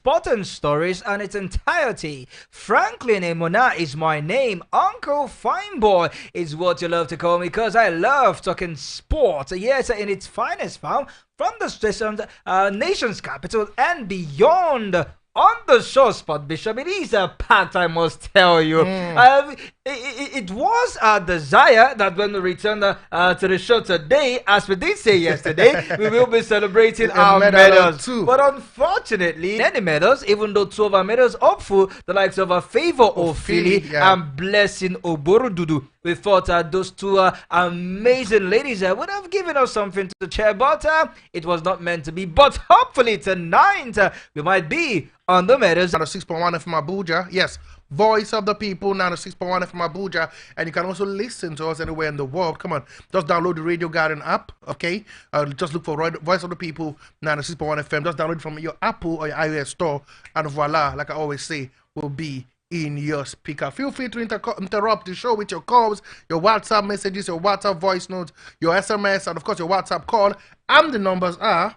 Sporting Stories and its entirety. Franklin Emona is my name. Uncle Fineboy is what you love to call me because I love talking sport. Yes, in its finest form from the station's nation's capital and beyond. On the show, Spot Bishop, it is a packed, I must tell you. It was a desire that when we return to the show today, as we did say yesterday, we will be celebrating our medals. But unfortunately, many medals, even though two of our medals hopeful, the likes of a Favor Ofili and Blessing Oborududu. We thought those two amazing ladies would have given us something to cheer, but it was not meant to be. But hopefully tonight we might be on the medals. 6.1 FM Abuja, yes. Voice of the People, 96.1 FM Abuja, and you can also listen to us anywhere in the world. Come on, just download the Radio Garden app, okay? Just look for Voice of the People, 96.1 FM. Just download it from your Apple or your iOS store, and voila, like I always say, will be in your speaker. Feel free to interrupt the show with your calls, your WhatsApp messages, your WhatsApp voice notes, your SMS, and of course your WhatsApp call. And the numbers are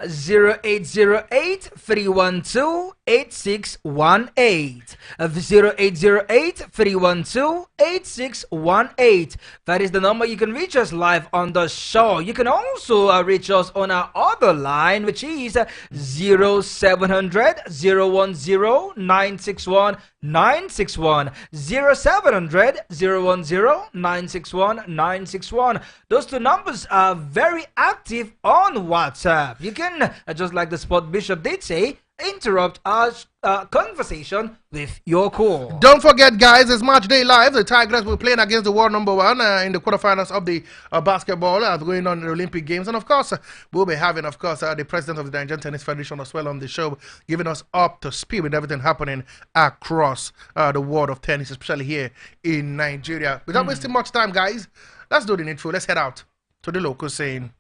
0808 312 8618. 0808 312 8618. That is the number you can reach us live on the show. You can also reach us on our other line, which is 0700 010 961 961. 0700 010 961 961. Those two numbers are very active on WhatsApp. You can, just like the Sport Bishop did say, interrupt our conversation with your call. Don't forget, guys, it's match day live. The Tigers will be playing against the world number one in the quarterfinals of the basketball going on in the Olympic Games. And of course, we'll be having, of course, the president of the Nigerian Tennis Federation as well on the show, giving us up to speed with everything happening across the world of tennis, especially here in Nigeria. Without wasting much time, guys, let's do the needful. Let's head out to the local scene.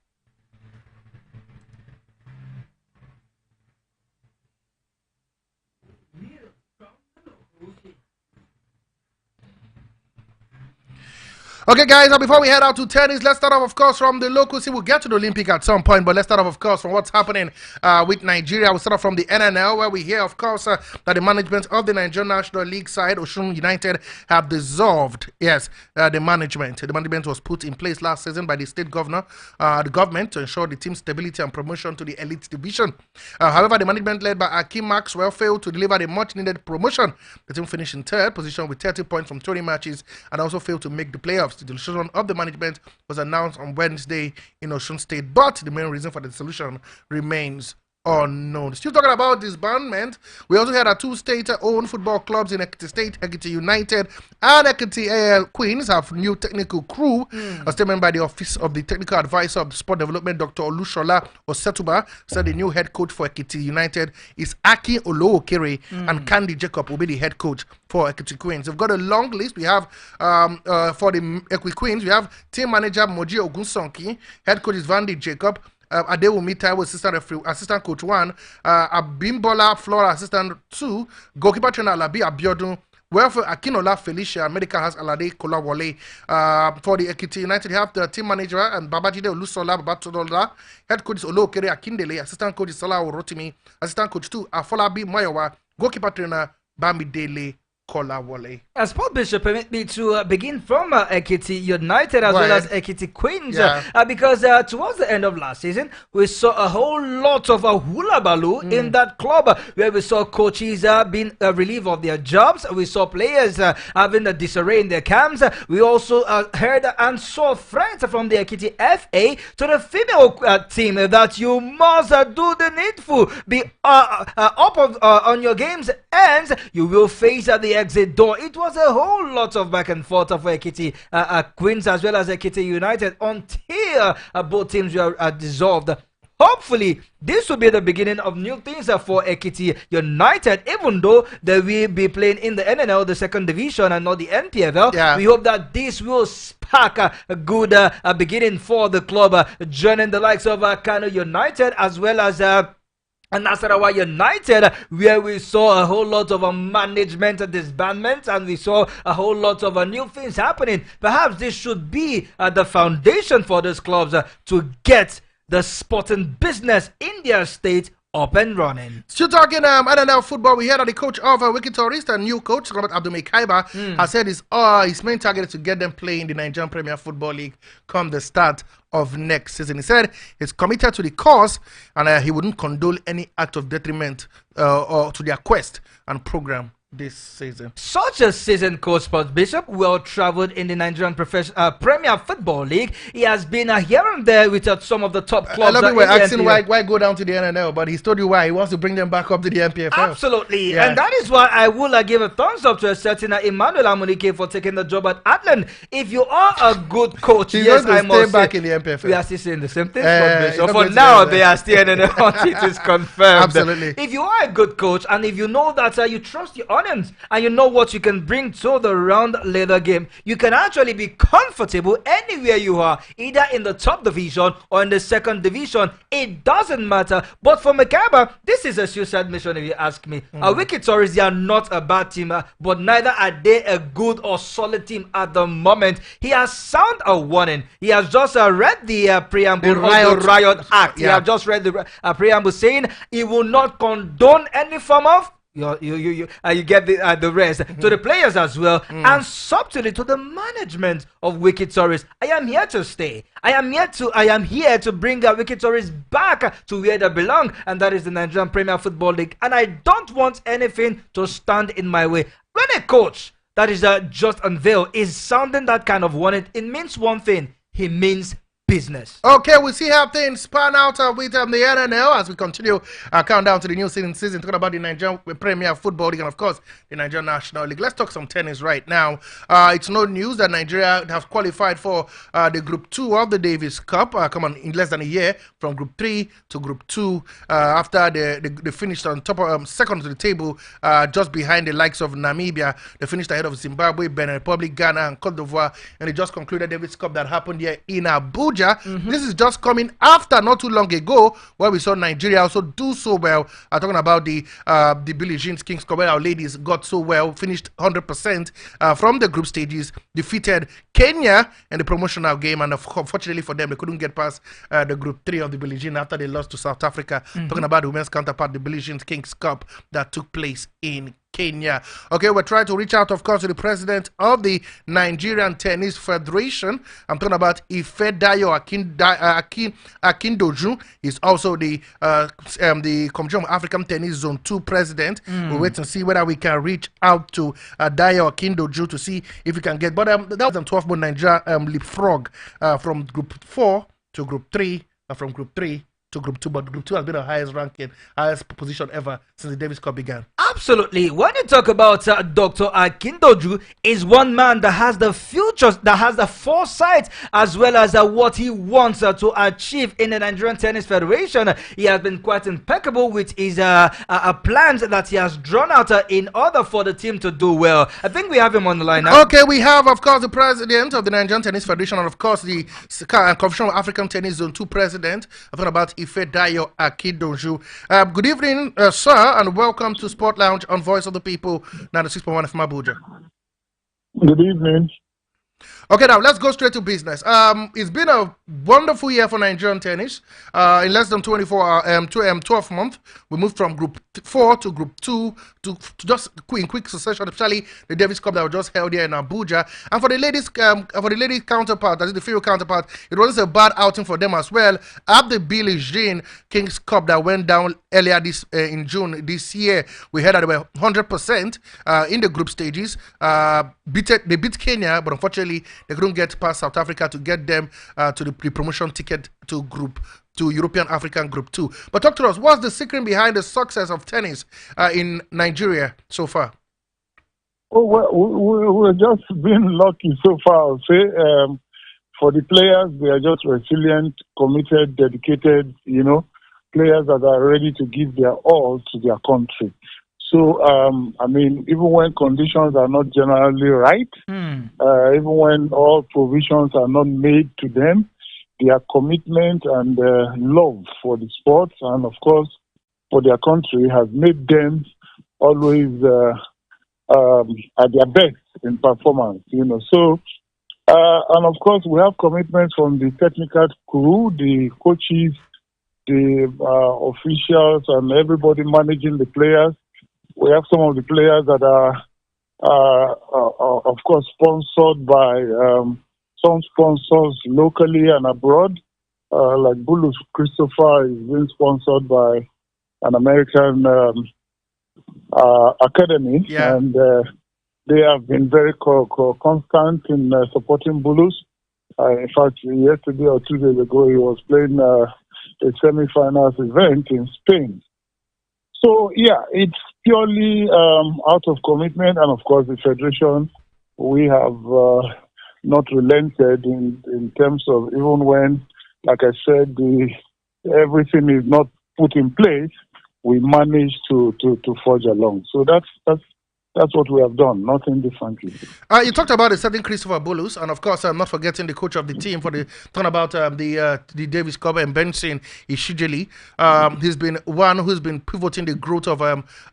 Okay, guys, before we head out to tennis, let's start off, of course, from the local scene. We'll get to the Olympic at some point, but let's start off, of course, from what's happening with Nigeria. We'll start off from the NNL, where we hear, of course, that the management of the Nigerian National League side, Osun United, have dissolved, the management. The management was put in place last season by the state governor, the government, to ensure the team's stability and promotion to the elite division. However, the management led by Akim Maxwell failed to deliver the much-needed promotion. The team finished in third position with 30 points from 20 matches and also failed to make the playoffs. The dissolution of the management was announced on Wednesday in Osun State, but the main reason for the dissolution remains unknown. Still talking about disbandment, we also had our two state-owned football clubs in Ekiti State, Ekiti United and Ekiti Queens have new technical crew. A statement by the Office of the Technical Advisor of Sport Development, Dr. Olushola Osetuba, said the new head coach for Ekiti United is Aki Olookere and Candy Jacob will be the head coach for Ekiti Queens. We've got a long list. We have for the Ekiti Queens, we have team manager Moji Ogunsonki, head coach is Vandy Jacob, Adewumi Taiwo, assistant coach 1, Abimbola Flora, assistant 2, goalkeeper trainer Alabi Abiodun, welfare Akinola Felicia, medical house Alade Kolawole. For the Ekiti United, you have the team manager and Babajide Olusola Babatodola, head coach is Olokere Akindele, assistant coach is Salah Orotimi, assistant coach 2, Afolabi Mayowa, goalkeeper trainer Bamidele Kolawole. Sport Bishop, permit me to begin from Ekiti United as well as Ekiti Queens, because towards the end of last season, we saw a whole lot of hula baloo in that club, where we saw coaches being relieved of their jobs. We saw players having a disarray in their camps. We also heard and saw threats from the Ekiti FA to the female team that you must do the needful, be up on your games, and you will face the exit door. It was a whole lot of back and forth of Ekiti Queens as well as Ekiti United until both teams were dissolved. Hopefully, this will be the beginning of new things for Ekiti United, even though they will be playing in the NNL, the second division, and not the NPFL. We hope that this will spark a good beginning for the club, joining the likes of Kano United as well as and Nasarawa United, where we saw a whole lot of management disbandment and we saw a whole lot of new things happening. Perhaps this should be the foundation for these clubs to get the sporting business in their state up and running. Still talking NNL football, we heard that the coach of Wiki Tourist, a new coach, Robert Abdul Kaiba, has said his main target is to get them playing the Nigerian Premier Football League come the start of next season. He said he's committed to the cause and he wouldn't condone any act of detriment or to their quest and program this season. Such a seasoned coach, Sports Bishop, well-traveled in the Nigerian Premier Football League. He has been here and there with some of the top clubs. A lot of people were asking why go down to the NNL, but he's told you why. He wants to bring them back up to the NPFL. Absolutely. Yeah. And that is why I will give a thumbs up to a certain Emmanuel Amunike for taking the job at Atlant. If you are a good coach, yes, I must stay back in the NPFL. We are still saying the same thing. So for now, they are still NNL until it is confirmed. Absolutely. If you are a good coach and if you know that you trust your audience and you know what you can bring to the round leather game, you can actually be comfortable anywhere you are, either in the top division or in the second division. It doesn't matter. But for Makaba, this is a suicide mission if you ask me. Wiki Tourists, they are not a bad team, but neither are they a good or solid team at the moment. He has sound a warning. He has just read the preamble of the Riot Act. Yeah. He has just read the preamble saying he will not condone any form of you get the rest to the players as well, and subtly to the management of Wiki Tourists. I am here to stay. I am here to bring Wiki Tourists back to where they belong, and that is the Nigerian Premier Football League. And I don't want anything to stand in my way. When a coach that is just unveiled is sounding that kind of warning, it means one thing. He means business. Okay, we'll see how things pan out with the NNL as we continue our countdown to the new season, talking about the Nigerian Premier Football League and, of course, the Nigerian National League. Let's talk some tennis right now. It's no news that Nigeria have qualified for the Group 2 of the Davis Cup, in less than a year, from Group 3 to Group 2, after they finished on top of second to the table, just behind the likes of Namibia. They finished ahead of Zimbabwe, Benin Republic, Ghana, and Cote d'Ivoire, and they just concluded Davis Cup that happened here in Abuja. This is just coming after not too long ago where we saw Nigeria also do so well. Talking about the Billie Jean's Kings Cup, where our ladies got so well, finished 100% from the group stages, defeated Kenya in the promotional game, and unfortunately for them, they couldn't get past the Group 3 of the Billie Jean after they lost to South Africa. Talking about the women's counterpart, the Billie Jean's Kings Cup that took place in Kenya. Okay, we're trying to reach out, of course, to the president of the Nigerian Tennis Federation. I'm talking about Ifedayo Akindoju. He's also the Commission of African Tennis Zone 2 president. We'll wait and see whether we can reach out to Dayo Akindoju to see if we can get. But that was 12 month Nigeria leapfrog from Group 4 to Group 3, from Group 3 to Group 2, but Group 2 has been the highest ranking, highest position ever since the Davis Cup began. Absolutely. When you talk about Dr. Akindoju, is one man that has the futures, that has the foresight, as well as what he wants to achieve in the Nigerian Tennis Federation. He has been quite impeccable with his plans that he has drawn out in order for the team to do well. I think we have him on the line now. Okay, we have, of course, the president of the Nigerian Tennis Federation, and, of course, the Commission of African Tennis Zone 2 president. I'm talking about Ifedayo Akindoju. Good evening, sir, and welcome to Sport Lounge on Voice of the People, 96.1 from Abuja. Good evening. Okay, now let's go straight to business. It's been a wonderful year for Nigerian tennis. In less than 12 months, we moved from Group 4 to Group 2 to just in quick succession, especially the Davis Cup that was just held here in Abuja. And for the ladies, counterpart, that is the female counterpart, it wasn't a bad outing for them as well. At the Billie Jean Kings Cup that went down earlier in June this year, we heard that they were 100% in the group stages. They beat Kenya, but unfortunately they couldn't get past South Africa to get them to the promotion ticket to European African Group 2. But talk to us, what's the secret behind the success of tennis in Nigeria so far? Oh, well, we're just being lucky so far, I'll say. For the players, they are just resilient, committed, dedicated, players that are ready to give their all to their country. So, even when conditions are not generally right, even when all provisions are not made to them, their commitment and love for the sport and, of course, for their country has made them always at their best in performance, So, and, of course, we have commitments from the technical crew, the coaches, the officials and everybody managing the players. We have some of the players that are, of course, sponsored by some sponsors locally and abroad. Like Bulus Christopher is being sponsored by an American academy, and they have been very constant in supporting Bulus. In fact, yesterday or 2 days ago, he was playing a semi-finals event in Spain. So, yeah, it's purely out of commitment. And, of course, the Federation, we have not relented in terms of even when, like I said, everything is not put in place, we managed to forge along. So that's what we have done, nothing differently. You talked about a certain Christopher Bolus, and of course, I'm not forgetting the coach of the team for the turnabout, the Davis Cup, and benching Ishijeli. He's been one who's been pivoting the growth of,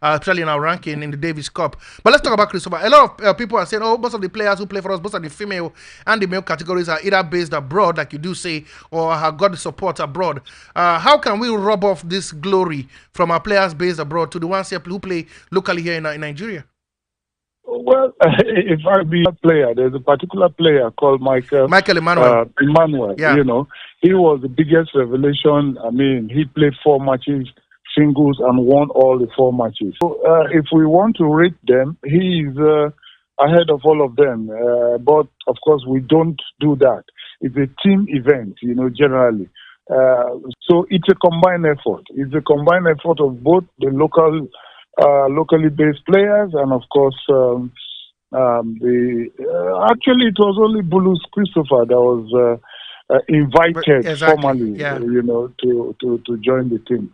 especially in our ranking in the Davis Cup. But let's talk about Christopher. A lot of people are saying, oh, most of the players who play for us, both of the female and the male categories, are either based abroad, like you do say, or have got the support abroad. How can we rub off this glory from our players based abroad to the ones here who play locally here in Nigeria? Well, if I be a player, there's a particular player called Michael Emmanuel. Yeah. You know, he was the biggest revelation. I mean, he played 4 matches, singles, and won all the 4 matches. So, if we want to rate them, he's ahead of all of them. But, of course, we don't do that. It's a team event, you know, generally. So it's a combined effort. It's a combined effort of both the locally based players and, of course, actually it was only Bulus Christopher that was invited formally, you know, to join the team.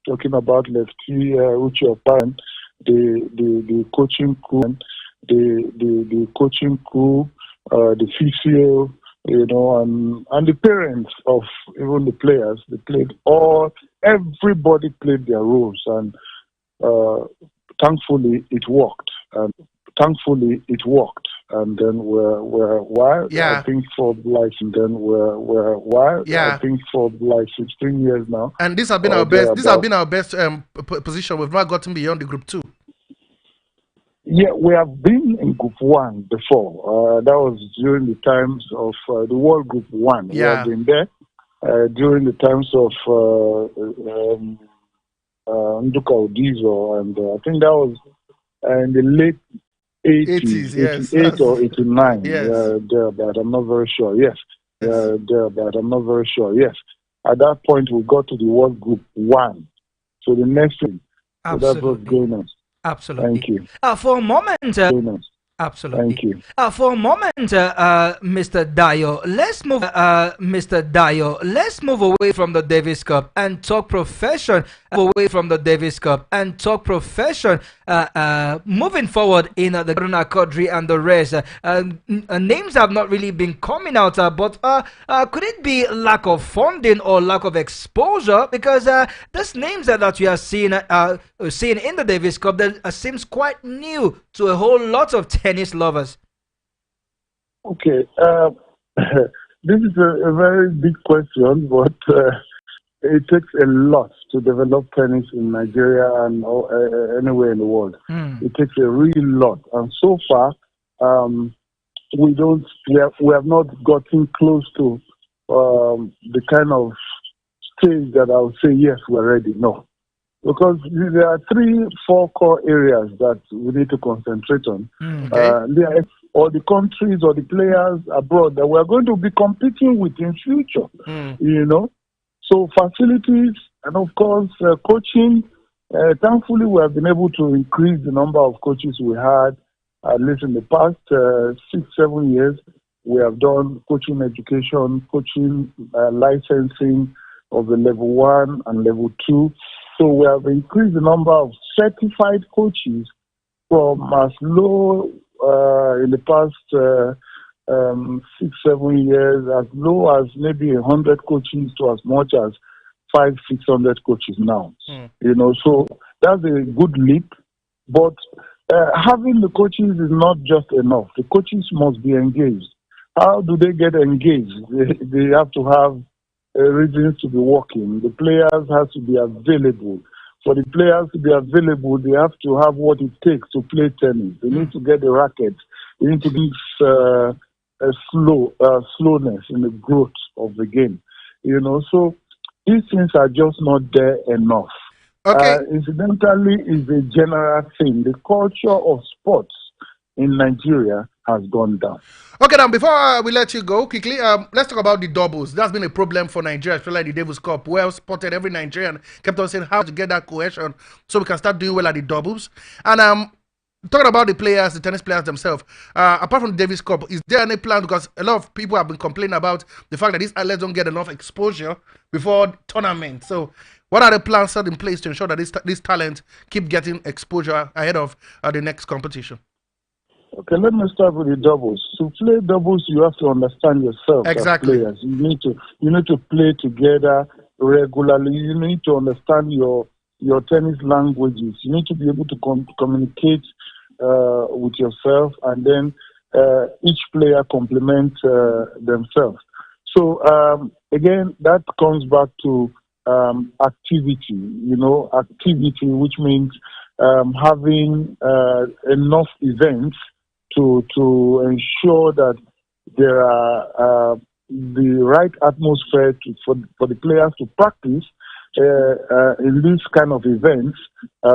Talking about Lefty, Uche Opan, the coaching crew, the coaching crew, the physio, you know, and the parents of even the players. They played everybody played their roles, and thankfully it worked. And then we're wild. I think for like, and then we're wild. I think for like 16 years now. And this has been our best. This has been our best position. We've not gotten beyond the group 2. Yeah, we have been in Group 1 before. That was during the times of the World Group 1. We have been there during the times of Nduka Odizo, and I think that was in the late 80s, 88 or 89. There, but I'm not very sure. Yes. There, but I'm not very sure. Yes. At that point, we got to the World Group 1. So the next thing, so that was going on. Absolutely. Thank you. For a moment, absolutely. Thank you. For a moment, Mr. Dio, let's move away from the Davis Cup and talk profession. Moving forward in the Corona Kodri and the rest, names have not really been coming out, but could it be lack of funding or lack of exposure? Because these names that we are seeing in the Davis Cup that seems quite new to a whole lot of tennis lovers. Okay, this is a very big question, but it takes a lot to develop tennis in Nigeria and anywhere in the world. It takes a real lot, and so far, we have not gotten close to the kind of stage that I would say yes, we're ready. No. Because there are 3-4 core areas that we need to concentrate on. Or the countries or the players abroad that we're going to be competing with in future. You know, so facilities and of course coaching. Thankfully, we have been able to increase the number of coaches we had. At least in the past 6-7 years, we have done coaching education, coaching licensing of the level 1 and level 2. So we have increased the number of certified coaches from as low in the past 6-7 years, as low as maybe 100 coaches to as much as 500-600 coaches now. You know, so that's a good leap. But having the coaches is not just enough. The coaches must be engaged. How do they get engaged? They have to have reasons to be working. The players have to be available. For the players to be available, they have to have what it takes to play tennis. They need to get the rackets. They need to be slowness in the growth of the game. So these things are just not there enough. Okay. Incidentally, is a general thing. The culture of sports in Nigeria has gone down. Okay, now before we let you go quickly, let's talk about the doubles. That's been a problem for Nigeria, especially the Davis Cup. Well spotted, every Nigerian kept on saying how to get that cohesion so we can start doing well at the doubles. And talking about the players, the tennis players themselves, apart from the Davis Cup, is there any plan? Because a lot of people have been complaining about the fact that these athletes don't get enough exposure before tournament. So what are the plans set in place to ensure that this talent keep getting exposure ahead of the next competition? Okay, let me start with the doubles. To play doubles, you have to understand yourself Exactly. as players. You need to play together regularly. You need to understand your tennis languages. You need to be able to communicate with yourself, and then each player complement themselves. So again, that comes back to activity. Activity, which means having enough events to ensure that there are the right atmosphere for the players to practice in this kind of events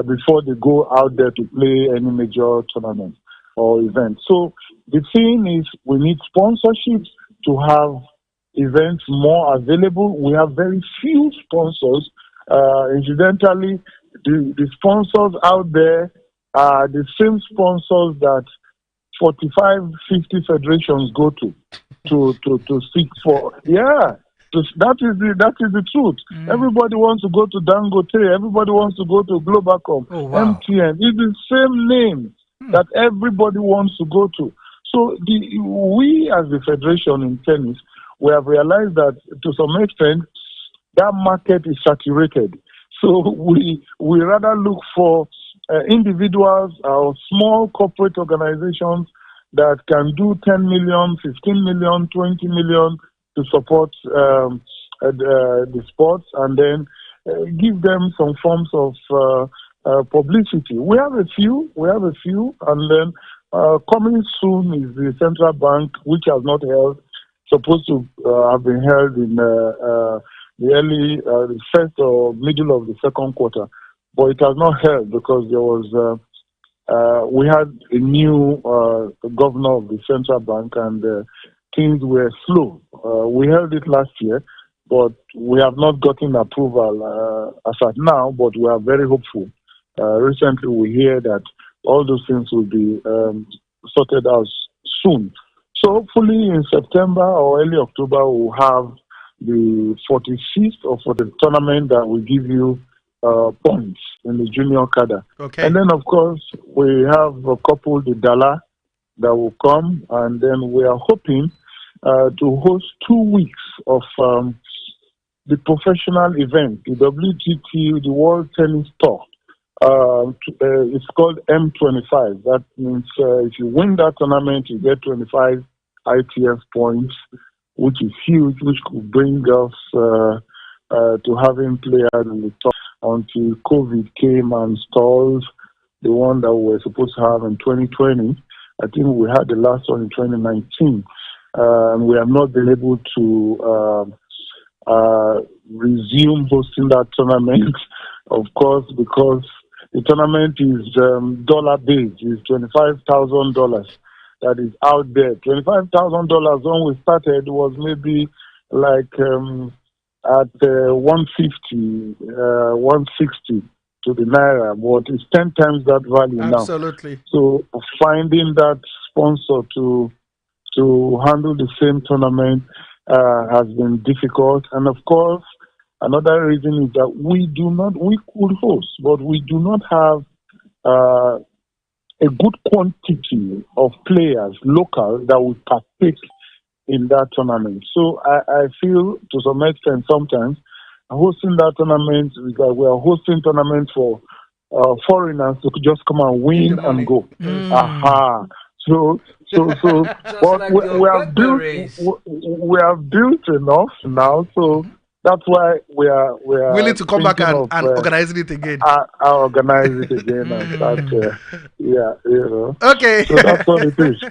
before they go out there to play any major tournament or event. So the thing is, we need sponsorships to have events more available. We have very few sponsors. Incidentally, the sponsors out there are the same sponsors that 45, 50 federations go to seek for. Yeah, that is the truth. Everybody wants to go to Dangote. Everybody wants to go to Globalcom, MTN. It's the same name that everybody wants to go to. So we as the federation in tennis, we have realized that to some extent that market is saturated. So we rather look for individuals or small corporate organizations that can do 10 million, 15 million, 20 million to support the sports, and then give them some forms of publicity. We have a few, and then coming soon is the central bank, which has not held, supposed to have been held in the first or middle of the second quarter. But it has not held because there was we had a new governor of the central bank, and things were slow. We held it last year, but we have not gotten approval as at now. But we are very hopeful. Recently, we hear that all those things will be sorted out soon. So hopefully in September or early October, we'll have the 46th or for the tournament that will give you points in the junior cadre. Okay. And then, of course, we have a couple, the Dala, that will come. And then we are hoping to host 2 weeks of the professional event, the WTT, the World Tennis Tour. It's called M25. That means if you win that tournament, you get 25 ITF points, which is huge, which could bring us to having players in the top until COVID came and stalled the one that we were supposed to have in 2020. I think we had the last one in 2019. And we have not been able to resume hosting that tournament, of course, because the tournament is dollar-based. It's $25,000 that is out there. $25,000 when we started was maybe like at 150, 160 to the naira, but it's 10 times that value now. Absolutely. So finding that sponsor to handle the same tournament has been difficult. And of course, another reason is that we could host, but we do not have a good quantity of players, local, that would partake in that tournament. So I feel to some extent sometimes hosting that tournament, because we are hosting tournaments for foreigners to just come and win and go. Aha. So but like we have built enough now. So that's why we are willing to come back and of, organizing it again. I organize it again and start. Okay. So that's what it is.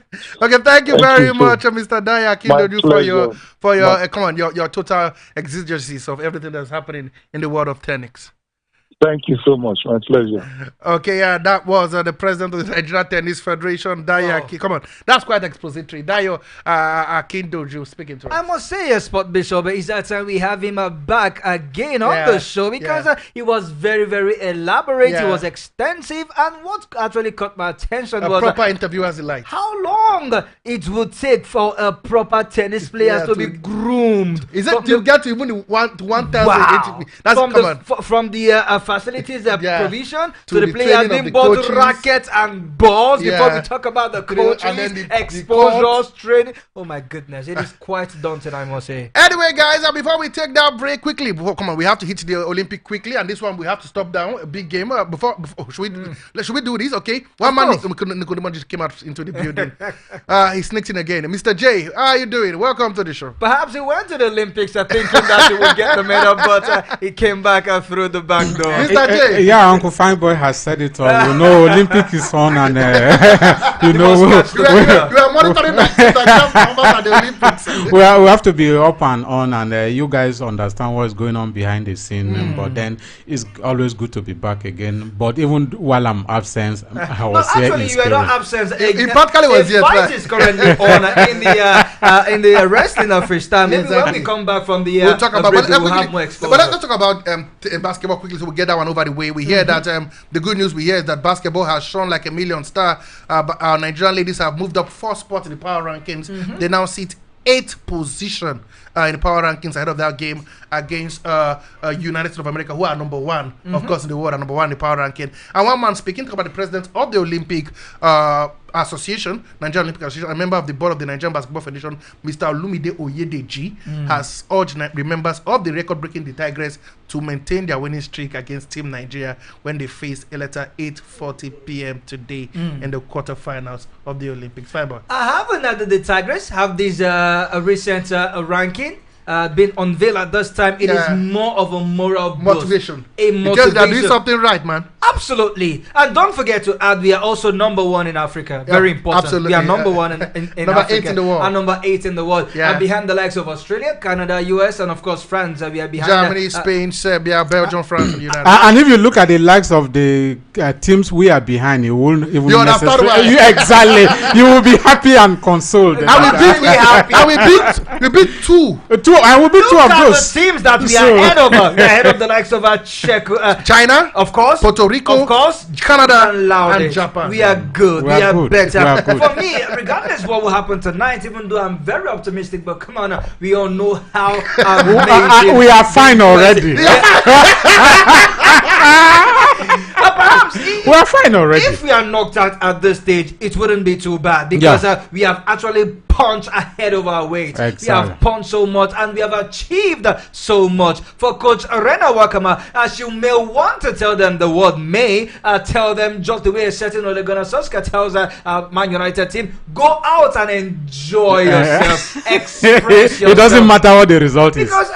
Okay, thank you very much, Mr. Daya Akindoju, for your total exegesis of everything that's happening in the world of tennis. Thank you so much. My pleasure. Okay, that was the president of the Nigeria Tennis Federation, Daya. Come on, that's quite expository. Dayo Akindoju speaking to us. I must say, Sport Bishop, is that we have him back again on the show because he was very, very elaborate. He was extensive, and what actually caught my attention was a proper interview as he liked. How long it would take for a proper tennis player to be groomed. Is it to get to even 1,000? Wow. That's from the facilities provision to the players being bought rackets and balls before we talk about the coaches, and then exposures, training. Oh my goodness, it is quite daunting, I must say. Anyway, guys, before we take that break quickly, we have to hit the Olympic quickly, and this one we have to stop down a big game. Should we do this? Okay, one man just came out into the building. He sneaked in again. Mr. J, how are you doing? Welcome to the show. Perhaps he went to the Olympics thinking that he would get the medal, but he came back through the back door. Mr. J. Yeah, Uncle Fineboy has said it all. You know, Olympic is on, and you know, we are monitoring the Olympics. we have to be up and on, and you guys understand what's going on behind the scene. But then it's always good to be back again. But even while I'm absent, I was here. Actually, you are not absent. He practically was here. Fight is currently on in the wrestling freestyle. Maybe when we come back from the we'll talk about break, we'll have more exposure. But let's talk about basketball quickly, so we'll get that one over the way. We hear that the good news we hear is that basketball has shown like a million star. Our Nigerian ladies have moved up 4 spots in the power rankings. They now sit 8th position in the power rankings ahead of that game against United States of America, who are number 1, of course, in the world, and number 1 in the power ranking. And one man speaking about the president of the Olympic Association, Nigerian Olympic Association, a member of the board of the Nigerian Basketball Federation, Mr. Olumide Oyedeji, has urged the members of the record-breaking the Tigers to maintain their winning streak against Team Nigeria when they face Eleta 8:40 p.m. today in the quarterfinals of the Olympics. Fiber. I haven't that the Tigers have this recent ranking been unveiled at this time. It is more of a moral motivation. A motivation. Because they're doing something right, man. Absolutely. And don't forget to add, we are also number 1 in Africa. Very important. Absolutely. We are number 1 in number Africa. 8 in the world. And number 8 in the world. Yeah. And behind the likes of Australia, Canada, US, and of course France. We are behind Germany, Spain, Serbia, Belgium, France, and United. And if you look at the likes of the teams we are behind, you won't even necessarily. Exactly. You will be happy and consoled. And we beat 2. I will beat 2 of those. The teams that we are ahead of. We are ahead of the likes of Czech, China, of course, Puerto Rico, of course, Canada, and Japan. We are good. We are better. Good. For me, regardless what will happen tonight, even though I'm very optimistic, but come on, we all know how amazing we are fine already. Perhaps we are fine already. If we are knocked out at this stage, it wouldn't be too bad because we have actually punched ahead of our weight. Exactly. We have punched so much and we have achieved so much. For Coach Arena Wakama, as you may want to tell them the word may, tell them just the way a certain Ole Gunnar Solskjaer tells Man United team, go out and enjoy yourself. Express yourself. It doesn't matter what the result is. Because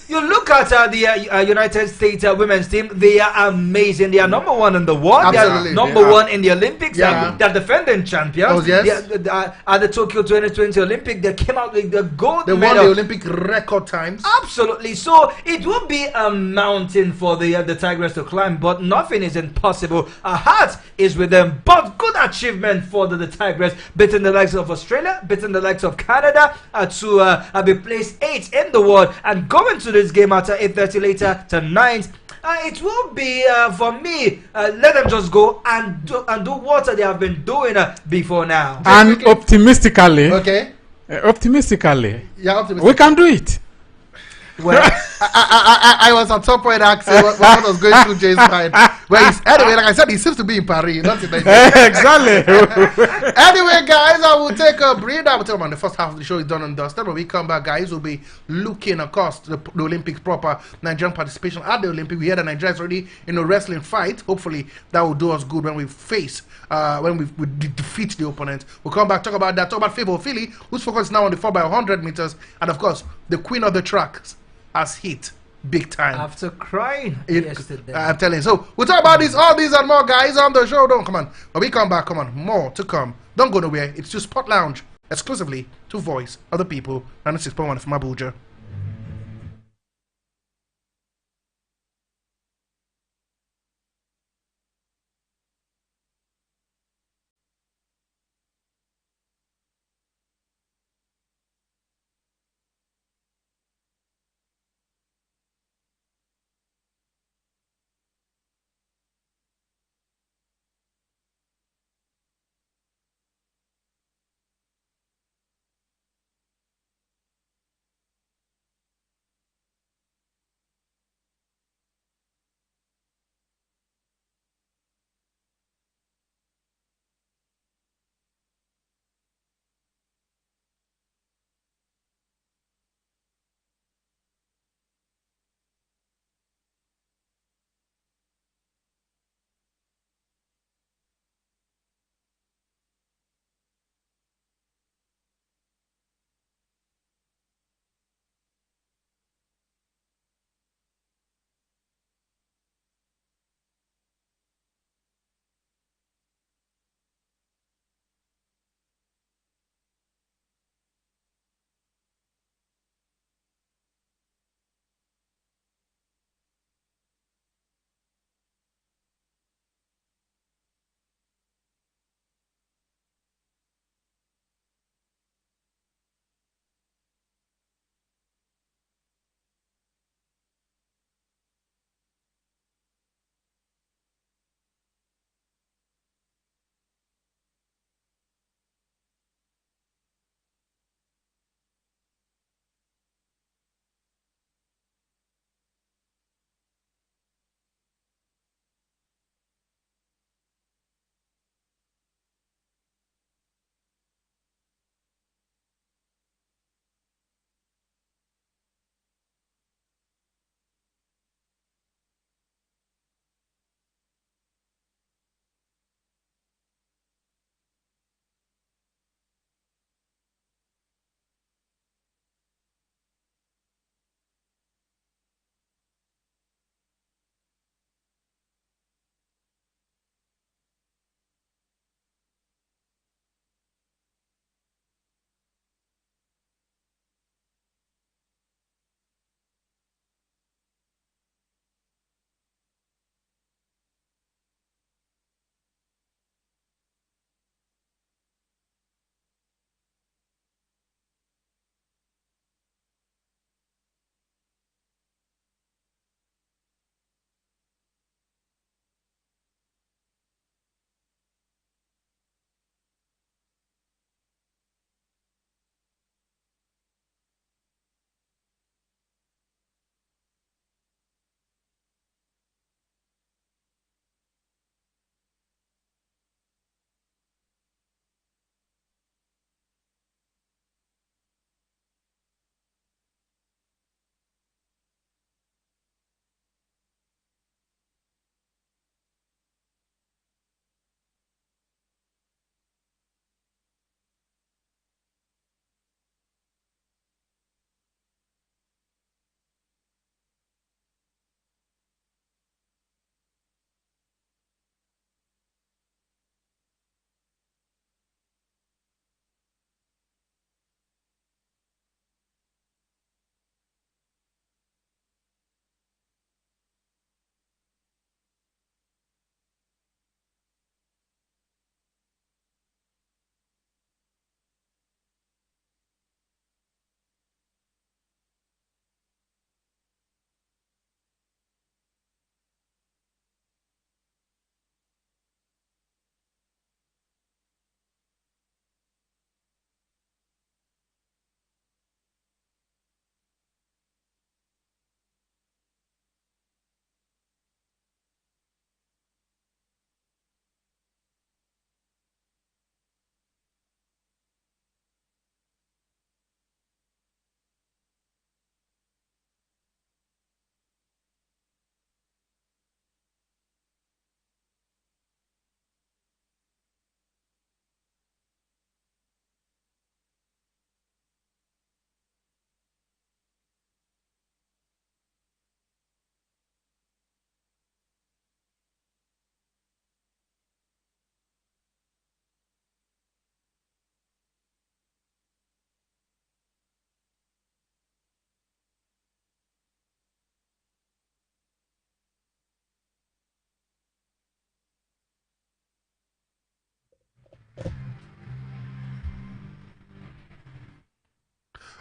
you look at the United States women's team, they are amazing. They are number 1 in the world. Absolutely. They are number 1 in the Olympics. Yeah. They are defending champions. Oh, yes. At the Tokyo 2020 Olympic, they came out with the gold medal. They won the Olympic record times. Absolutely. So it will be a mountain for the Tigers to climb, but nothing is impossible. Our heart is with them. But good achievement for the Tigers, beating the likes of Australia, beating the likes of Canada to be placed 8 in the world and going to this game at 8:30 later tonight. It will be for me. Let them just go and do what they have been doing before now. And optimistically, we can do it. Well, I was at some point asking what was going through Jay's mind. Well, anyway, like I said, he seems to be in Paris, not in Nigeria. Exactly. Anyway, guys, I will take a breather. I will tell you, man, the first half of the show is done and dusted. When we come back, guys, we'll be looking across the Olympics proper, Nigerian participation at the Olympics. We hear that Nigeria is already in a wrestling fight. Hopefully, that will do us good when we face, when we defeat the opponent. We'll come back, talk about that, talk about Favour Philly, whose focus is now on the 4x100 meters, and of course, the queen of the tracks has hit big time. After crying yesterday. I'm telling you. So we'll talk about all these and more, guys, on the show. Don't come on. When we come back, come on, more to come. Don't go nowhere. It's to Spot Lounge exclusively to Voice of the People 96.1 from Abuja.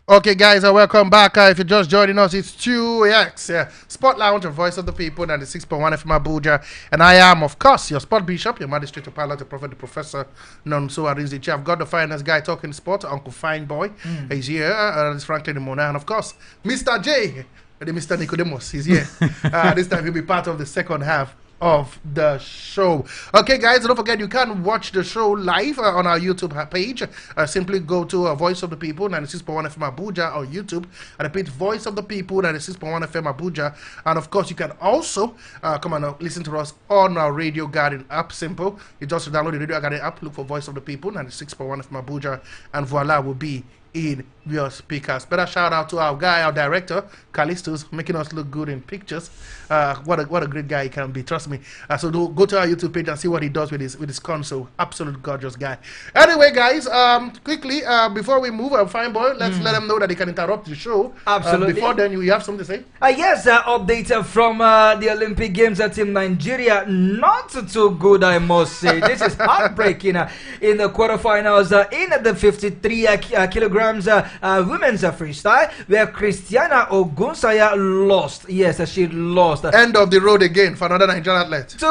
Okay, guys, welcome back. If you're just joining us, it's 2X, Sport Lounge, a voice of the people, and the 6.1 FM Abuja. And I am, of course, your sport bishop, your magistrate, your pilot, the prophet, the professor, Nonso Arinzichi. I've got the finest guy talking sport, Uncle Fine Boy. He's here. It's Franklin Mona. And, of course, Mr. J, the Mr. Nicodemus, he's here. This time he'll be part of the second half of the show. Okay, guys, don't forget you can watch the show live on our YouTube page. Simply go to Voice of the People 96.1 FM Abuja on YouTube and repeat Voice of the People 96.1 FM Abuja. And of course, you can also come and listen to us on our Radio Garden app. Simple. You just download the Radio Garden app, look for Voice of the People 96.1 FM Abuja, and voila, will be in your speakers. Better shout out to our guy, our director, Callistus, making us look good in pictures. What a great guy he can be, trust me. So go to our YouTube page and see what he does with his console. Absolute gorgeous guy. Anyway, guys, quickly before we move, Fine Boy, let's let them know that they can interrupt the show. Absolutely. Before then, you have something to say? Yes, update from the Olympic Games Team Nigeria. Not too good, I must say. This is heartbreaking in the quarterfinals in the 53 kilograms women's freestyle, where Christiana Ogunsanya lost. Yes, she lost. End of the road again for another Nigerian athlete. To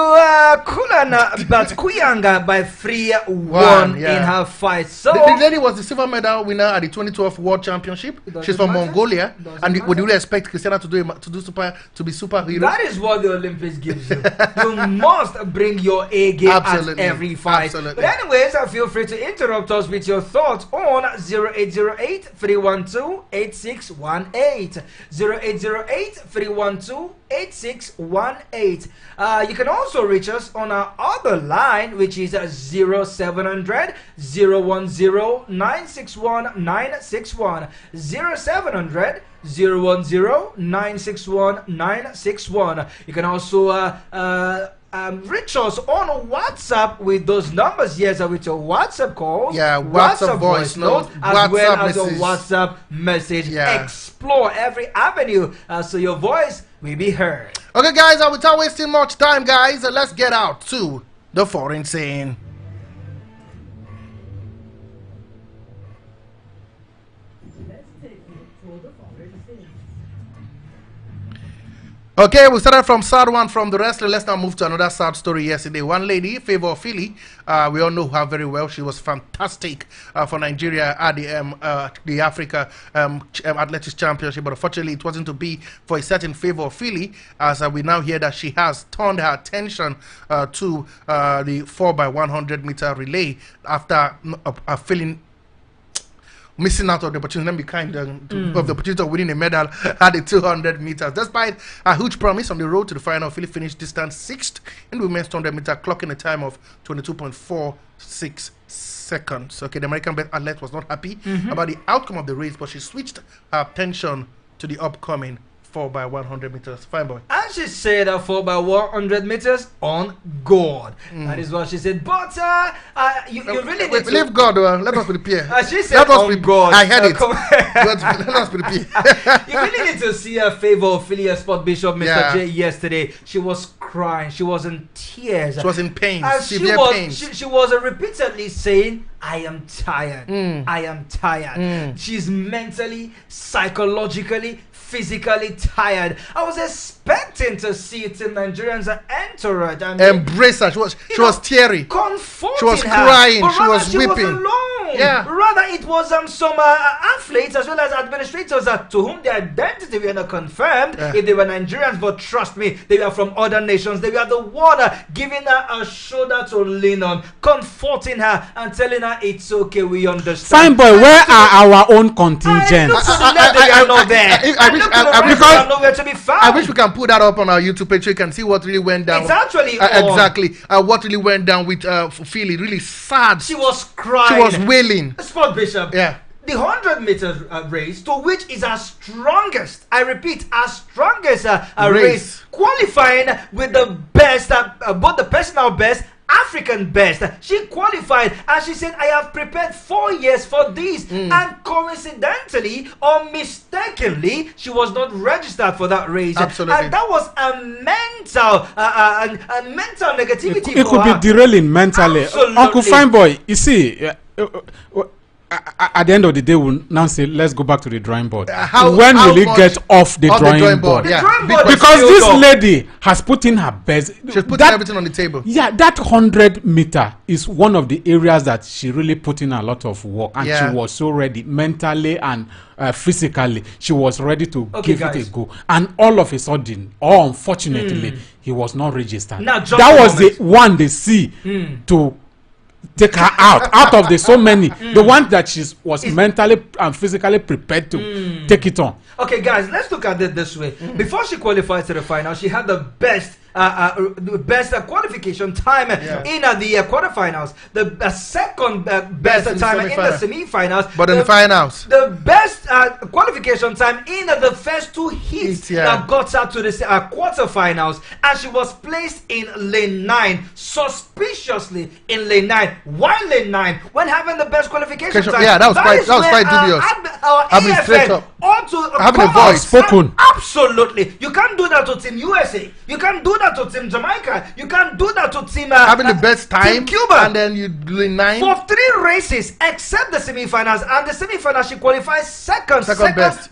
Kulana Batkuyanga by 3-1 in her fight. So the lady was the silver medal winner at the 2012 World Championship. She's from Mongolia, and would you expect Christiana to be superhero? That is what the Olympics gives you. You must bring your A game at every fight. Absolutely. But anyways, feel free to interrupt us with your thoughts on 0808-312-8618. 0808-312-8618. You can also reach us on our other line, which is 0700 010 961 961. 0700 010 961. You can also reach us on WhatsApp with those numbers. Yes, with your WhatsApp call. Yeah, WhatsApp voice note, as well as a WhatsApp message. Yeah. Explore every avenue so your voice will be heard. Okay, guys, without wasting much time, guys, let's get out to the foreign scene. Okay, we started from sad one from the wrestler. Let's now move to another sad story yesterday. One lady, Favor Philly, we all know her very well. She was fantastic for Nigeria at the Africa Athletics Championship, but unfortunately it wasn't to be for a certain Favor Philly, as we now hear that she has turned her attention to the 4x100 meter relay after feeling missing out on the opportunity. Let me be kind of the opportunity of winning a medal at the 200 meters. Despite a huge promise on the road to the final, Philly finished distance 6th in the women's 200 meter, clocking a time of 22.46 seconds. Okay, the American athlete was not happy about the outcome of the race, but she switched her attention to the upcoming 4x100 meters. Fine Boy. And she said 4x100 meters on God. That is what she said. But you really need to leave God. Let us prepare. She said on God. I heard it. Let us prepare. You really need to see a Favor of Philly Sport Bishop Mr. J yesterday. She was crying. She was in tears. She was in pain. Severe pain. She was repeatedly saying, I am tired. I am tired. She's mentally, psychologically, physically tired. I was expecting to see Team Nigerians enter it and embrace her. She was teary. Comforting she was her. crying. But she was weeping. She was alone. Yeah. Rather, it was some athletes as well as administrators to whom their identity were not confirmed if they were Nigerians. But trust me, they were from other nations. They were the one giving her a shoulder to lean on, comforting her and telling her it's okay. We understand. Fine Boy, where are our own contingents? They are not there. I wish we can put that up on our YouTube page so you can see what really went down. It's actually exactly what really went down with Philly. Really sad. She was crying. She was wailing. Sport Bishop. Yeah. The 100 meters race, to which is our strongest, I repeat, our strongest race, qualifying with the best, both the personal best, African best. She qualified and she said, I have prepared 4 years for this. And coincidentally or mistakenly, she was not registered for that race. Absolutely. And that was a mental negativity. It could be derailing mentally. Absolutely. Uncle Fine Boy, you see, at the end of the day, we'll now say, let's go back to the drawing board. When will it get off the drawing board? Yeah. Because this lady has put in her best. She's putting everything on the table. Yeah, that 100-meter is one of the areas that she really put in a lot of work, and she was so ready mentally and physically. She was ready to give it a go, and all of a sudden, or unfortunately, he was not registered. That was the one they see to take her out of the so many, the one that she was mentally and physically prepared to take it on. Okay, guys, let's look at it this way. Before she qualified to the final, she had the best qualification time in the quarterfinals, the second best time in the semi-finals, but in the finals, the best qualification time in the first two heats that got her to the quarterfinals, and she was placed in lane 9, suspiciously in lane 9. Why lane 9 when having the best qualification time? Yeah, that was quite dubious. AFN ought to having a voice spoken. Absolutely, you can't do that to Team USA. You can't do that to Team Jamaica. You can't do that to Team having the best time, Team Cuba, and then you do 9 for 3 races except the semi-finals, and the semi-finals she qualifies second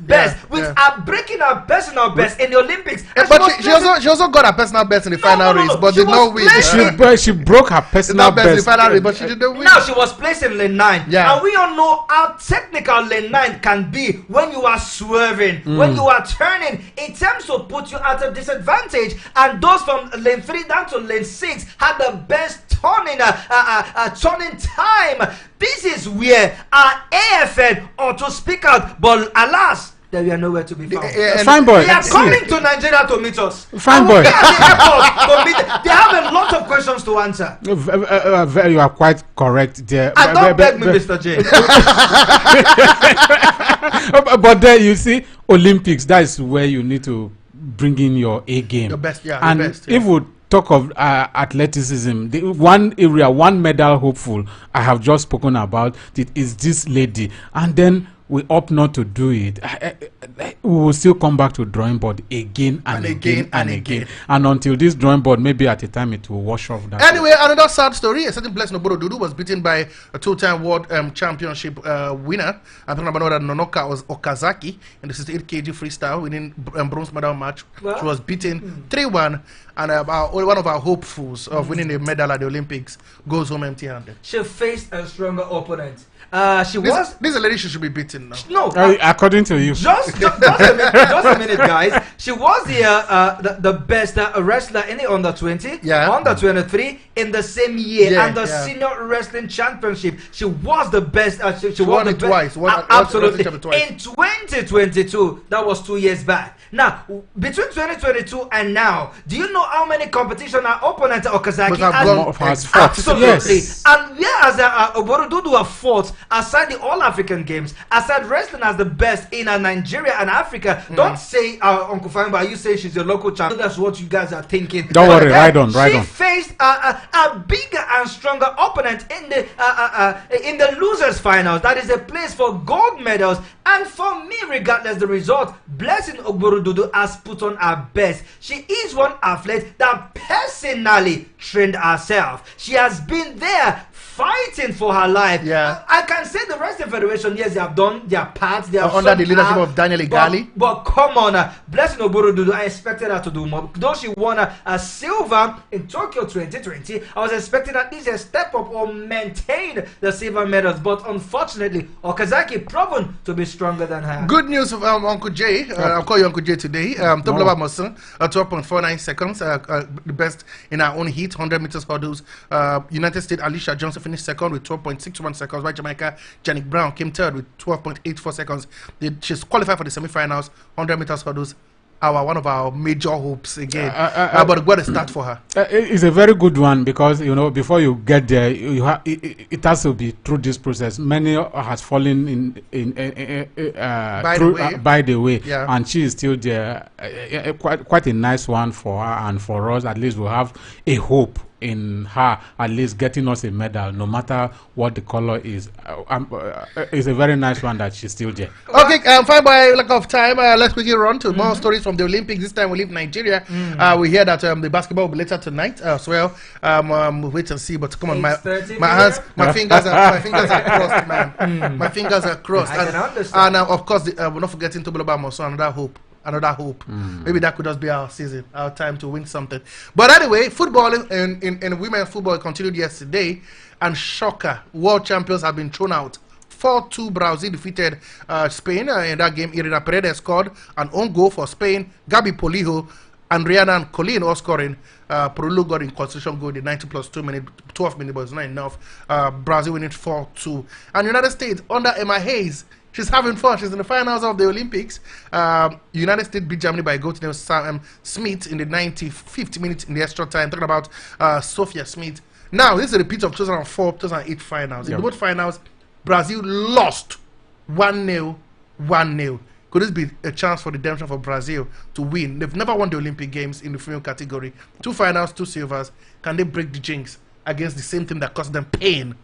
best with breaking her personal best in the Olympics. But she also got her personal best in the final race, but did not win. She broke her personal best in the final race, but she didn't win. Now she was placed in lane 9, and we all know how technical lane 9 can be when you are swerving, when you are turning. It tends to put you at a disadvantage, and those from lane 3 down to lane 6 had the best turning time. This is where our AFN ought to speak out, but alas, we are nowhere to be found. Fine boy. They are coming to Nigeria to meet us. Fine boy. They have a lot of questions to answer. You are quite correct there. And don't beg me, Mr. J. But there you see, Olympics, that is where you need to bring in your A game. Your best, and if we talk of athleticism, the one area, one medal hopeful I have just spoken about, it is this lady. And then we opt not to do it. We will still come back to drawing board again and again. And until this drawing board, maybe at a time it will wash off that. Anyway, another sad story. A certain Blessing Obododudu was beaten by a 2-time world championship winner. I'm talking about Nonoka was Okazaki in the 68 kg freestyle winning bronze medal match. She was beaten 3-1. And one of our hopefuls of winning a medal at the Olympics goes home empty-handed. She faced a stronger opponent. This is a lady she should be beaten now. No, according to you. Just a minute, guys. She was the best wrestler in the under 20, under 23 in the same year, and the senior wrestling championship. She was the best. She won it twice. Absolutely. In 2022, that was 2 years back. Now, between 2022 and now, do you know how many competition our opponent Okazaki has fought? Absolutely. Yes. And whereas Obododudu have fought aside the All-African Games, aside wrestling as the best in Nigeria and Africa, don't say, Uncle Famba, you say she's your local champion. That's what you guys are thinking. Don't worry, right on. She faced a bigger and stronger opponent in the losers finals. That is a place for gold medals. And for me, regardless the result, Blessing Obododudu has put on her best. She is one athlete that personally trained herself. She has been there fighting for her life. I can say the Wrestling Federation, yes, they have done their part. They have under the leadership of Daniel Igali. But come on, Blessing Obododudu, I expected her to do more. Though she won a silver in Tokyo 2020, I was expecting at least a step up or maintain the silver medals. But unfortunately, Okazaki proven to be stronger than her. Good news of Uncle J. I'll call you Uncle J today. Toblaba Amusan, 12.49 seconds, the best in our own heat, 100 meters hurdles. United States Alicia Johnson finished second with 12.61 seconds. While Jamaica Janik Brown came third with 12.84 seconds. She's qualified for the semi-finals, 100 meters hurdles. One of our major hopes again. But what a start for her. It's a very good one because before you get there, it has to be through this process. Many has fallen by the way, and she is still there. Quite a nice one for her and for us. At least we'll have a hope in her at least getting us a medal, no matter what the color is. It's a very nice one that she's still there. Okay, fine. By lack of time, let's quickly run to more stories from the Olympics. This time we leave Nigeria. We hear that the basketball will be later tonight as well. We'll wait and see. But come on, my hands, my fingers are crossed, man. My fingers are crossed. I can understand. And of course, we're not forgetting to about Amusan, another hope. Maybe that could just be our season, our time to win something. But anyway, football in women's football continued yesterday, and shocker, world champions have been thrown out. 4-2 Brazil defeated Spain in that game. Irina Paredes scored an own goal for Spain. Gabi Polijo and Rihanna and Colleen all scoring. Perulu got in constitution goal in the 90 plus 2 minute, 12 minutes, but it's not enough. Brazil winning 4-2. And United States under Emma Hayes, she's having fun. She's in the finals of the Olympics. United States beat Germany by a goal to Sam Smith in the 95th minute in the extra time. Talking about Sophia Smith. Now, this is a repeat of 2004, 2008 finals. In both finals, Brazil lost 1-0, 1-0. Could this be a chance for redemption for Brazil to win? They've never won the Olympic Games in the female category. 2 finals, 2 silvers. Can they break the jinx against the same team that caused them pain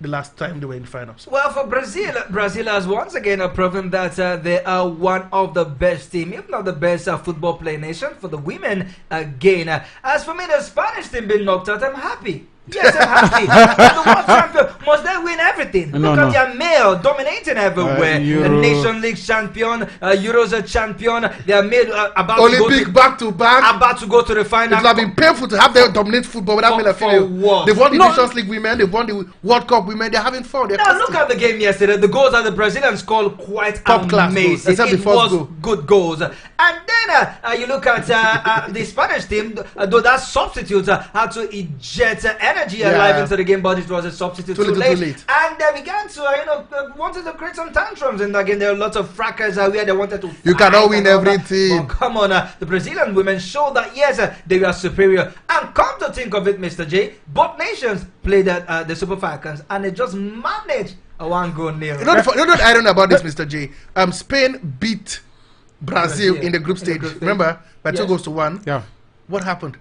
the last time they were in the finals? Well, for Brazil has once again proven that they are one of the best team, if not the best football playing nation for the women again. As for me, the Spanish team being knocked out, I'm happy. Yes, I'm happy. The world champion, must they win everything? Look at their male dominating everywhere. The Nation League champion, Euros champion. They are made about Olympic to back to back. About to go to the final. It would have been painful to have them dominate football without male affiliate. They've won the Nations League women. They've won the World Cup women. They're having fun. Now look at the game yesterday. The goals that the Brazilians scored quite top amazing. Class. It was good goals. And then you look at the Spanish team. Though that substitute had to inject energy alive into the game, but it was a substitute too late. And they began to wanted to create some tantrums in that game. There were lots of fracas where they wanted to. You cannot win everything. Come on, the Brazilian women showed that yes, they were superior. And come to think of it, Mr. J, both nations played the Super Falcons, and they just managed a 1-goal nil. You know what I don't know about this, Mr. J? Spain beat Brazil in the group stage. Remember, by 2 goals to 1. Yeah. What happened?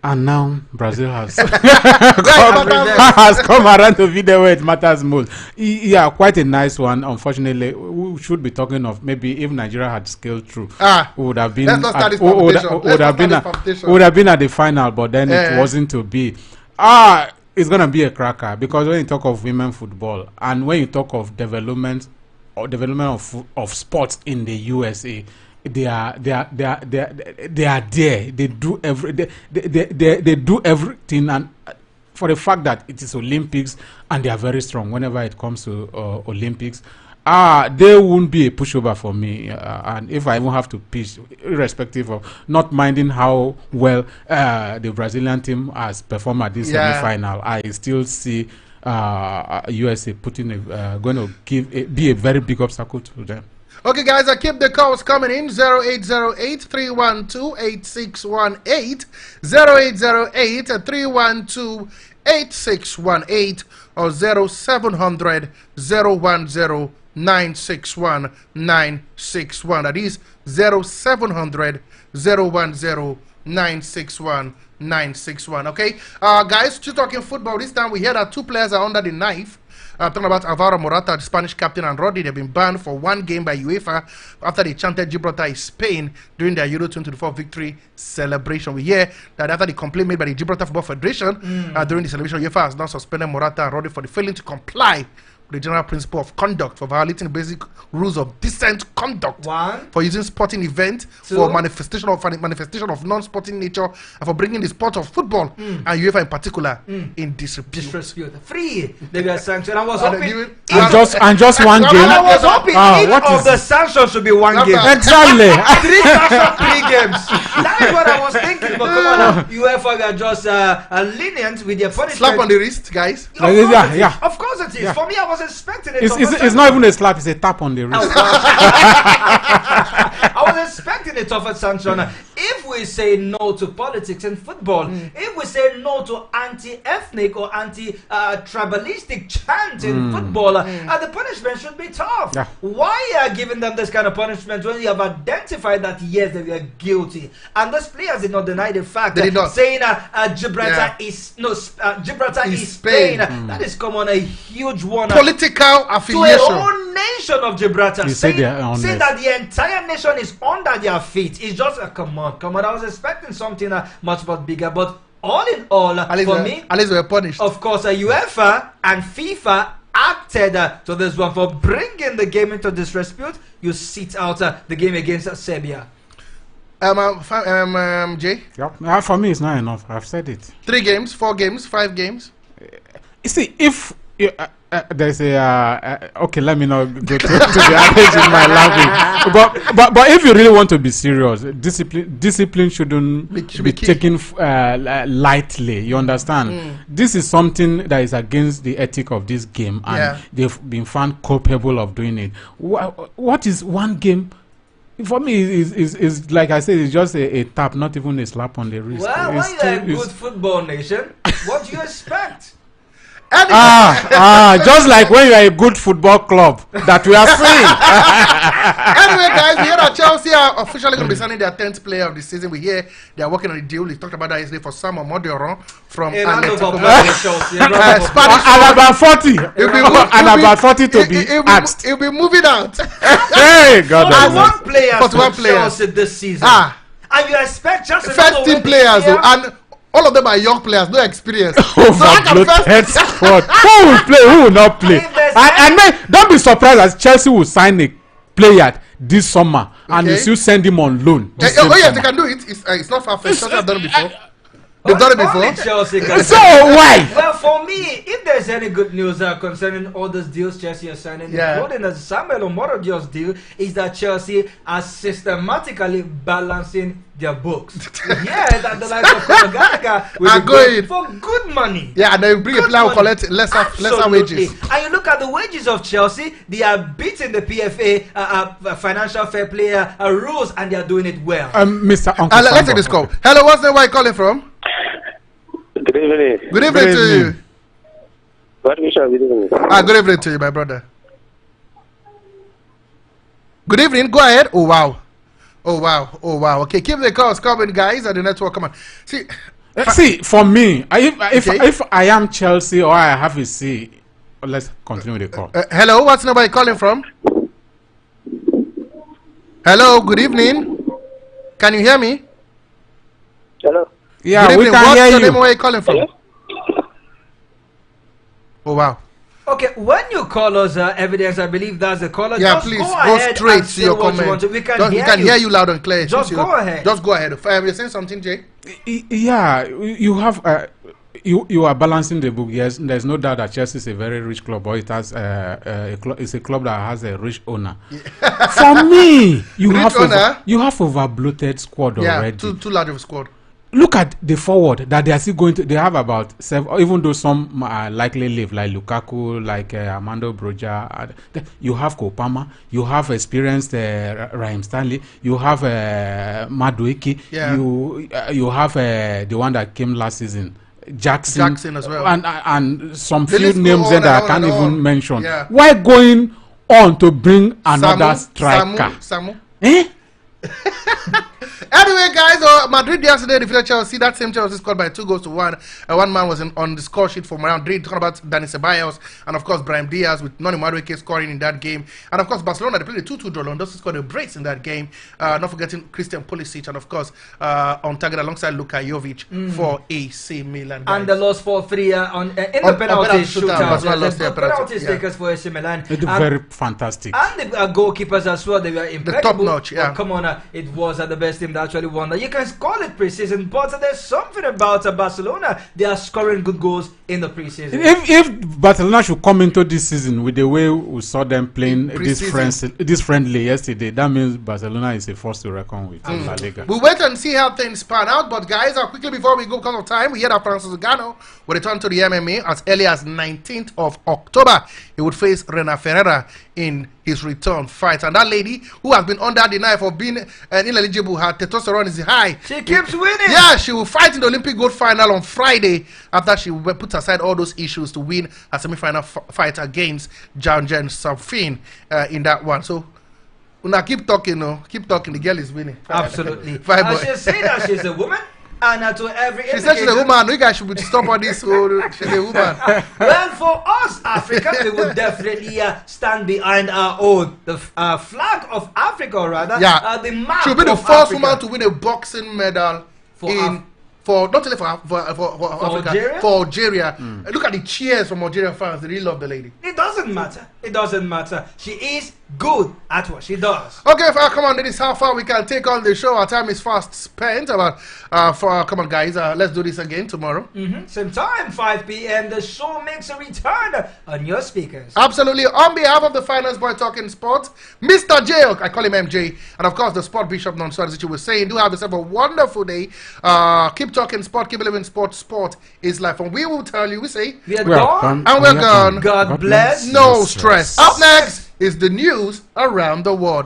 And now Brazil has has come around to video where it matters most. Yeah, quite a nice one. Unfortunately, we should be talking of maybe if Nigeria had scaled through, would have been would have been at the final, but then it wasn't to be. It's gonna be a cracker, because when you talk of women football and when you talk of development of sports in the USA, they are there. They do they do everything, and for the fact that it is Olympics and they are very strong whenever it comes to Olympics, they won't be a pushover for me. And if I even have to pitch, irrespective of not minding how well the Brazilian team has performed at this semi-final, I still see USA putting going to be a very big obstacle to them. Okay, guys, I keep the calls coming in. 0808-312-8618, 0808-312-8618, or 0700-010-961-961. That is 0700-010-961-961. Okay, guys, just talking football. This time we hear that 2 players are under the knife. Talking about Alvaro Morata, the Spanish captain, and Rodri. They've been banned for 1 game by UEFA after they chanted Gibraltar is Spain during their Euro 2024 victory celebration. We hear that after the complaint made by the Gibraltar Football Federation during the celebration, UEFA has now suspended Morata and Rodri for the failing to comply the general principle of conduct, for violating the basic rules of decent conduct, 1, for using sporting event 2, for manifestation of non-sporting nature, and for bringing the sport of football and UEFA in particular in disrepute. 3, they were sanctioned. I was hoping and just 1 game. I was hoping each of the sanctions should be 1 game. Exactly. 3 sanctions, 3 games. That is what I was thinking. But come on, UEFA are just lenient with their punishment. Slap on the wrist, guys. Of course it is. For me, I was expecting it. It's not even a slap, it's a tap on the wrist. I was expecting a tougher sanction. If we say no to politics in football, if we say no to anti-ethnic or anti-tribalistic chant in football, the punishment should be tough. Yeah. Why are you giving them this kind of punishment when you have identified that yes, they were guilty? And those players did not deny the fact that saying Gibraltar is Spain. That is common, a huge one. Political affiliation. To a whole nation of Gibraltar. Saying that the entire nation is under their feet. It's just come on. I was expecting something much bigger, but all in all, for me, at least we were punished. Of course, UEFA and FIFA acted to this one for bringing the game into disrepute. You sit out the game against Serbia. Jay? Yep. For me, it's not enough. I've said it. 3 games, 4 games, 5 games. You see, if there's a okay, let me not go to the average in my language. But if you really want to be serious, discipline shouldn't be taken lightly. You understand? This is something that is against the ethic of this game, and they've been found culpable of doing it. What is one game? For me, is like I said, it's just a tap, not even a slap on the wrist. Well, when you're a good football nation, what do you expect? Just like when you are a good football club that we are seeing. Anyway, guys, we hear that Chelsea are officially going to be signing their 10th player of the season. We hear they are working on a deal. We talked about that yesterday for Sam Modioron from Atletico. And about 40. And about 40 to be asked. He'll be moving out. Hey, God. 41 players for Chelsea this season. And you expect just first team players, and all of them are young players, no experience. Head squad. Who will play? Who will not play? And don't be surprised as Chelsea will sign a player this summer and you still send him on loan. Yes, they can do it. It's not far-fetched. Chelsea have done it before. They've done it before. Chelsea so why? Well, for me, if there's any good news concerning all those deals Chelsea are signing, including the Samuel Omorodios deal, is that Chelsea are systematically balancing their books. That the likes of Konogaka will be going for good money. Yeah, and they bring a player who collect lesser wages. And you look at the wages of Chelsea, they are beating the PFA financial fair play rules, and they are doing it well. Mr. Uncle let's take this call. Hello, what's the name? Where are you calling from? Good evening. Good evening to you. Good evening. Good evening to you, my brother. Good evening. Go ahead. Oh wow. Okay, keep the calls coming, guys. At the network, come on. See, for me, if I am Chelsea or I have a say, let's continue the call. Hello, what's the number you calling from? Hello, good evening. Can you hear me? Hello. Yeah, we can what's hear your you. Name, where are you calling from? Hello? Oh wow. Okay, when you call us evidence, I believe that's the caller. Yeah, just please go straight to your comment. We can hear you loud and clear. Just go ahead. Just go ahead. You're saying something, Jay? Yeah, you have you are balancing the book. Yes, there's no doubt that Chelsea is a very rich club, or it has it's a club that has a rich owner. Yeah. For me, you have over bloated squad already. Too large of a squad. Look at the forward that they are still going to. They have about 7, even though some likely leave, like Lukaku, like Armando Broja. You have Kopama. You have experienced Raheem Stanley. You have Madueke. Yeah. You have the one that came last season, Jackson as well, and some few names that I can't even mention. Yeah. Why going on to bring another striker? Samu? Eh? Anyway, guys, Madrid yesterday defeated Chelsea. That same Chelsea scored by 2-1. One man was on the score sheet for Madrid. Talking about Dani Ceballos and of course Brahim Diaz with Noni Madueke scoring in that game. And of course Barcelona, they played a 2-2 draw. Lewandowski scored a brace in that game. Not forgetting Christian Pulisic and of course on target alongside Luka Jovic for AC Milan. Guys. And they lost 4-3 in the penalty shootout. The penalty takers for AC Milan. They do very fantastic. And the goalkeepers as well. They were impeccable. The top notch. Yeah. Come on, it was the best team that actually won. You can call it preseason, but there's something about Barcelona. They are scoring good goals in the preseason. If Barcelona should come into this season with the way we saw them playing this friendly yesterday, that means Barcelona is a force to reckon with in La Liga. We'll wait and see how things pan out. But guys, quickly before we go, because of time, we hear that Francis Ngannou will return to the MMA as early as 19th of October. He would face Rena Ferreira in his return fight. And that lady who has been under the knife of being ineligible, her testosterone is high. She keeps winning. Yeah, she will fight in the Olympic gold final on Friday after she put aside all those issues to win a semi-final fight against Jan Safin in that one. So, now keep talking, keep talking. The girl is winning. Absolutely. She's saying that she's a woman. And to every she said she's a woman. You guys should stop on this. She's a woman. Well, for us Africans, we would definitely stand behind our own, the flag of Africa, or rather. Yeah. The mark. She'll be the first woman to win a boxing medal for not only for Africa, Algeria? for Algeria. Look at the cheers from Algerian fans. They really love the lady. It doesn't matter. It doesn't matter. She is good at what she does. Okay, come on. This is how far we can take on the show. Our time is fast spent. Come on, guys. Let's do this again tomorrow. Same time, 5 p.m. The show makes a return on your speakers. Absolutely. On behalf of the Finance Boy Talking Sports, Mr. J, I call him MJ, and of course the Sport Bishop Nonso, as you were saying, do have yourself a wonderful day. Keep talking sport, keep living sport. Sport is life. And we will tell you, we say, we are gone. And we're gone. God bless. No stress. Up next is the news around the world.